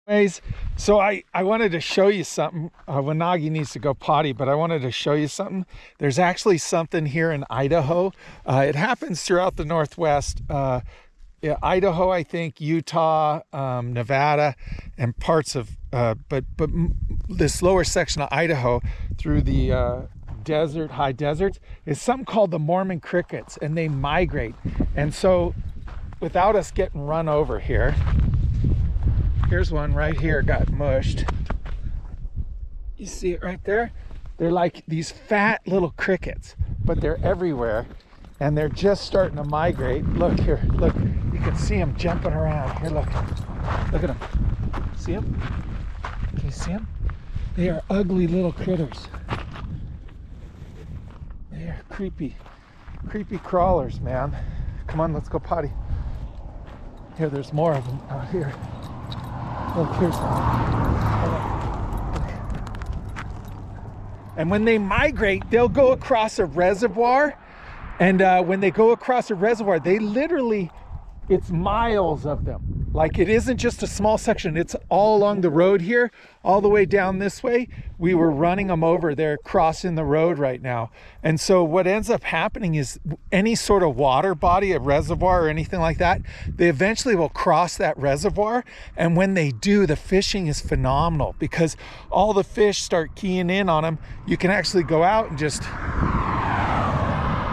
Anyways, so I wanted to show you something. Wanagi needs to go potty, but I wanted to show you something. There's actually something here in Idaho. It happens throughout the Northwest. Yeah, Idaho, I think, Utah, Nevada, and parts of, but this lower section of Idaho through the desert, high deserts, is something called the Mormon crickets, and they migrate. And so without us getting run over here, here's one right here, got mushed. You see it right there? They're like these fat little crickets, but they're everywhere, and they're just starting to migrate. Look here, look, you can see them jumping around. Here, look at them. See them? Can you see them? They are ugly little critters. They are creepy crawlers, man. Come on, let's go potty. Here, there's more of them out here. Look, here's one. And when they migrate, they'll go across a reservoir. And when they go across a reservoir, they literally, it's miles of them. Like, it isn't just a small section. It's all along the road here, all the way down this way. We were running them over. They're crossing the road right now. And so what ends up happening is any sort of water body, a reservoir or anything like that, they eventually will cross that reservoir. And when they do, the fishing is phenomenal because all the fish start keying in on them. You can actually go out and just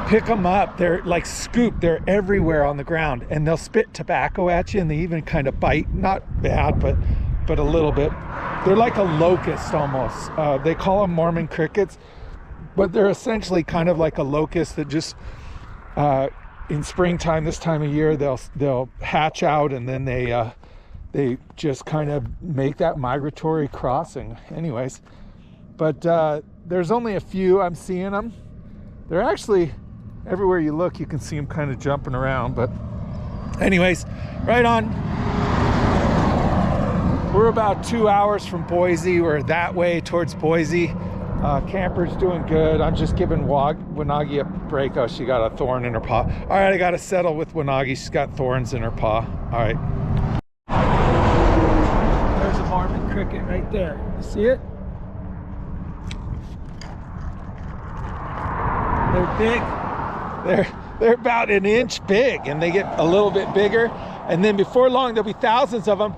pick them up. They're like scoop, they're everywhere on the ground, and they'll spit tobacco at you, and they even kind of bite. Not bad, but a little bit. They're like a locust almost. They call them Mormon crickets, but they're essentially kind of like a locust that just in springtime, this time of year, they'll hatch out, and then they just kind of make that migratory crossing. Anyways, but there's only a few. I'm seeing them. They're actually everywhere you look, you can see them kind of jumping around. But anyways, right on. We're about 2 hours from Boise. We're that way towards Boise. Camper's doing good. I'm just giving Wanagi a break. Oh, she got a thorn in her paw. All right, I got to settle with Wanagi. She's got thorns in her paw. All right. There's a Mormon cricket right there. You see it? They're big. They're about an inch big, and they get a little bit bigger, and then before long there'll be thousands of them,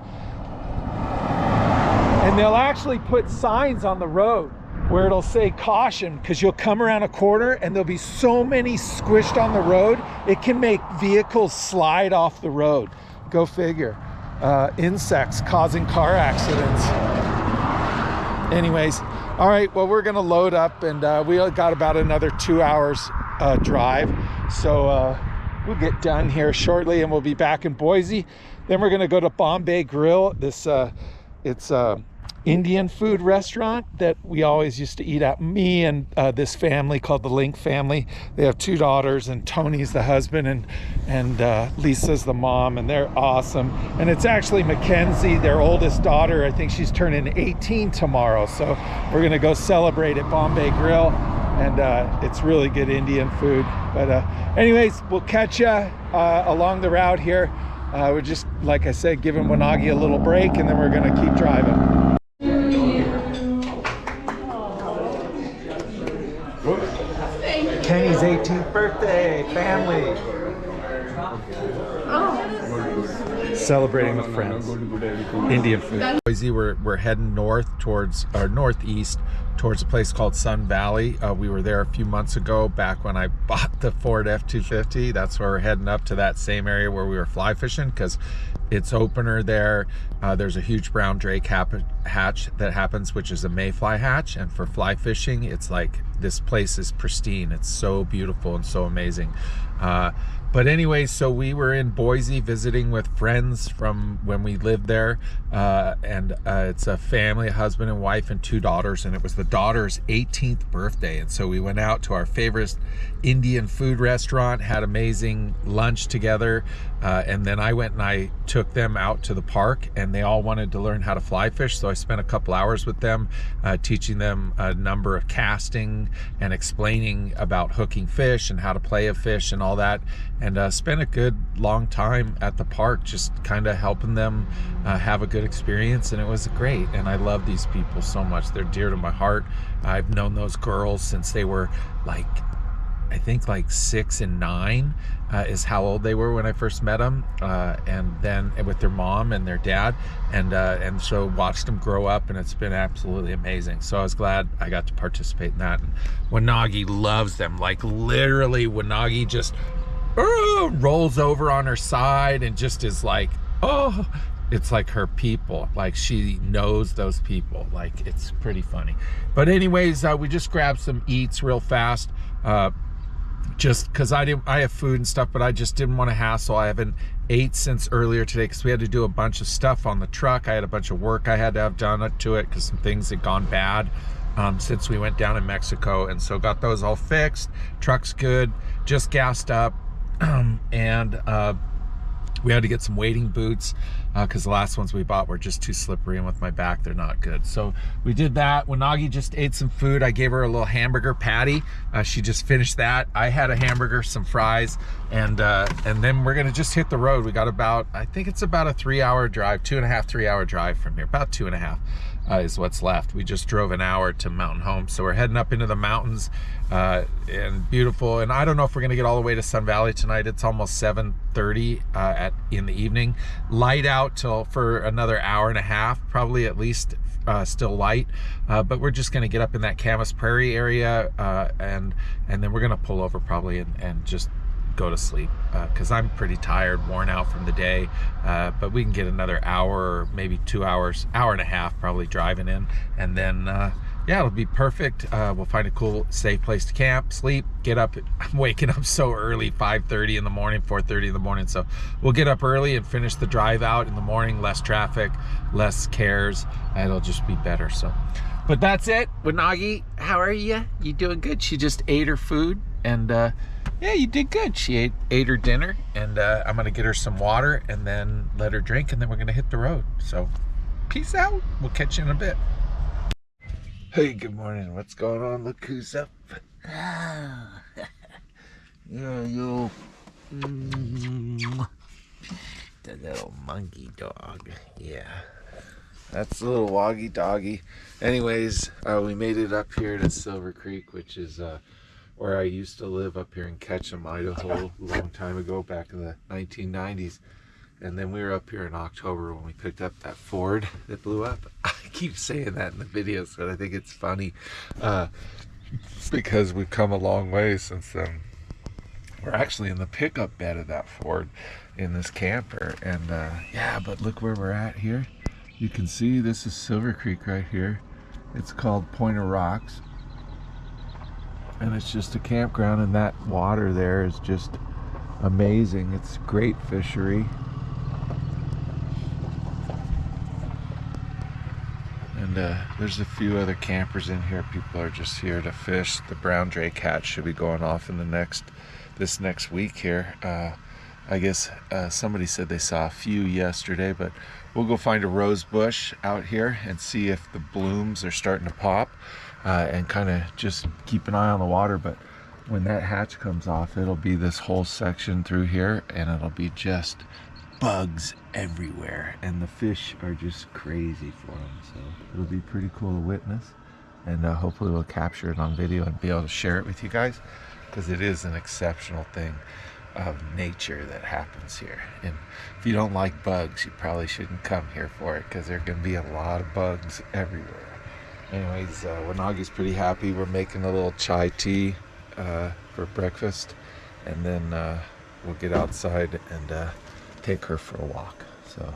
and they'll actually put signs on the road where it'll say caution, because you'll come around a corner and there'll be so many squished on the road it can make vehicles slide off the road. Go figure. Insects causing car accidents. Anyways, all right, well, we're gonna load up, and we got about another 2 hours drive, so we'll get done here shortly, and we'll be back in Boise. Then we're gonna go to Bombay Grill. This it's Indian food restaurant that we always used to eat at. Me and this family called the Link family. They have 2 daughters, and Tony's the husband, and Lisa's the mom, and they're awesome. And it's actually Mackenzie, their oldest daughter. I think she's turning 18 tomorrow, so we're gonna go celebrate at Bombay Grill, and it's really good Indian food. But anyways, we'll catch you along the route here. We're just, like I said, giving Wanagi a little break, and then we're gonna keep driving. Kenny's 18th birthday, family. Celebrating with friends. Indian food. Boise, we're heading northeast towards a place called Sun Valley. We were there a few months ago, back when I bought the Ford F-250. That's where we're heading up to that same area where we were fly fishing, because it's opener there. There's a huge brown drake hatch that happens, which is a mayfly hatch, and for fly fishing, it's like, this place is pristine. It's so beautiful and so amazing. But anyway, so we were in Boise visiting with friends from when we lived there, and it's a family, a husband and wife and 2 daughters, and it was the daughter's 18th birthday, and so we went out to our favorite Indian food restaurant, had amazing lunch together, and then I went and I took them out to the park, and they all wanted to learn how to fly fish, so I spent a couple hours with them, teaching them a number of casting and explaining about hooking fish and how to play a fish and all that, and spent a good long time at the park just kind of helping them have a good experience, and it was great. And I love these people so much. They're dear to my heart. I've known those girls since they were like, I think like 6 and 9 is how old they were when I first met them, and then with their mom and their dad, and so watched them grow up, and it's been absolutely amazing. So I was glad I got to participate in that. And Wanagi loves them. Like literally, Wanagi just rolls over on her side and just is like, oh, it's like her people. Like she knows those people. Like it's pretty funny. But anyways, we just grabbed some eats real fast. Just because I have food and stuff, but I just didn't want to hassle. I haven't ate since earlier today because we had to do a bunch of stuff on the truck. I had a bunch of work I had to have done to it because some things had gone bad since we went down in Mexico, and so got those all fixed. Truck's good, just gassed up, and we had to get some wading boots because the last ones we bought were just too slippery, and with my back they're not good. So we did that. Wanagi just ate some food. I gave her a little hamburger patty. She just finished that. I had a hamburger, some fries, and then we're gonna just hit the road. We got about, I think it's about a 3-hour drive, 2.5, 3-hour drive from here, about 2.5. Is what's left. We just drove an hour to Mountain Home, so we're heading up into the mountains, and beautiful. And I don't know if we're gonna get all the way to Sun Valley tonight. It's almost 7:30 in the evening. Light out till for another hour and a half, probably at least. Still light, but we're just gonna get up in that Camas Prairie area, and then we're gonna pull over probably and just go to sleep because I'm pretty tired, worn out from the day, but we can get another hour or maybe 2 hours, hour and a half probably driving in, and then yeah, it'll be perfect. We'll find a cool, safe place to camp, sleep, get up. I'm waking up so early, 5:30 in the morning, 4:30 in the morning, so we'll get up early and finish the drive out in the morning. Less traffic, less cares, it'll just be better. So, but that's it. Wanagi, how are you? You doing good? She just ate her food, and yeah, you did good. She ate her dinner, and I'm gonna get her some water and then let her drink, and then we're gonna hit the road. So peace out. We'll catch you in a bit. Hey, good morning. What's going on? Look who's up. Yeah, you. The little monkey dog. Yeah. That's the little woggy doggy. Anyways, we made it up here to Silver Creek, which is where I used to live, up here in Ketchum, Idaho, a long time ago, back in the 1990s. And then we were up here in October when we picked up that Ford that blew up. I keep saying that in the videos, but I think it's funny because we've come a long way since then. We're actually in the pickup bed of that Ford in this camper. And yeah, but look where we're at here. You can see this is Silver Creek right here. It's called Point of Rocks. And it's just a campground, and that water there is just amazing. It's a great fishery. And there's a few other campers in here. People are just here to fish. The brown drake hatch should be going off in this next week here. I guess somebody said they saw a few yesterday, but we'll go find a rose bush out here and see if the blooms are starting to pop, and kind of just keep an eye on the water. But when that hatch comes off, it'll be this whole section through here, and it'll be just bugs everywhere, and the fish are just crazy for them. So it'll be pretty cool to witness, and hopefully we'll capture it on video and be able to share it with you guys, because it is an exceptional thing of nature that happens here. And if you don't like bugs, you probably shouldn't come here for it, because there can be a lot of bugs everywhere. Anyways, Wanagi's pretty happy. We're making a little chai tea for breakfast, and then we'll get outside and take her for a walk. So